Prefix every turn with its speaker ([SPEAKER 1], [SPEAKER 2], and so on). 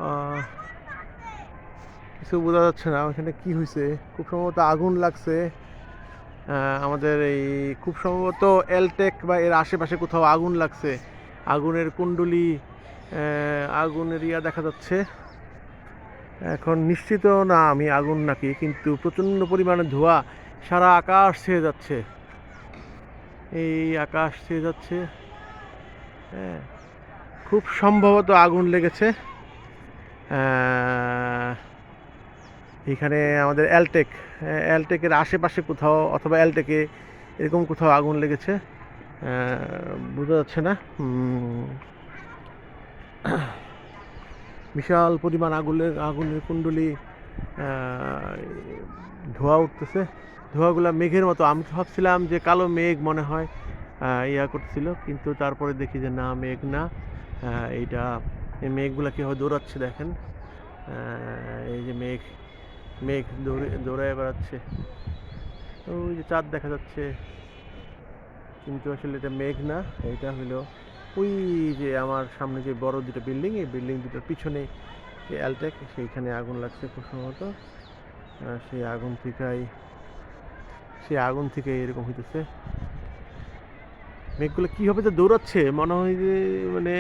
[SPEAKER 1] আহ, কিছু বোঝা যাচ্ছে না ওখানে কি হয়েছে। খুব সম্ভবত আগুন লাগছে। আমাদের এই খুব সম্ভবত এলটেক বা এর আশেপাশে কোথাও আগুন লাগছে। আগুনের কুণ্ডলি, আগুনের ইয়া দেখা যাচ্ছে। এখন নিশ্চিত না আমি আগুন নাকি, কিন্তু প্রচণ্ড পরিমাণে ধোঁয়া সারা আকাশ ছেয়ে যাচ্ছে। এই আকাশ ছেয়ে যাচ্ছে। হ্যাঁ, খুব সম্ভবত আগুন লেগেছে। আহ, এখানে আমাদের এলটেক, এলটেকের আশেপাশে কোথাও, অথবা এলটেকে এরকম কোথাও আগুন লেগেছে। বোঝা যাচ্ছে না। বিশাল পরিমাণ আগুনের কুণ্ডলি, ধোঁয়া উঠতেছে। ধোঁয়াগুলা মেঘের মতো। আমি তো ভাবছিলাম যে কালো মেঘ মনে হয় ইয়া করছিল, কিন্তু তারপরে দেখি যে না, মেঘ না। এইটা, এই মেঘগুলা কীভাবে দৌড়াচ্ছে দেখেন। এই যে মেঘ, মেঘ দৌড়ায় বেড়াচ্ছে। ওই যে চাঁদ দেখা যাচ্ছে, কিন্তু আসলে এটা মেঘ না। এটা হলো ওই যে আমার সামনে যে বড় দুটো বিল্ডিং, এই বিল্ডিং দুটোর পিছনে যে অ্যালটেক, সেইখানে আগুন লাগছে খুব সম্ভবত। সেই আগুন থেকেই, সেই আগুন থেকে এরকম হইতেছে। মেঘগুলো কীভাবে যে দৌড়াচ্ছে, মনে হয় যে মানে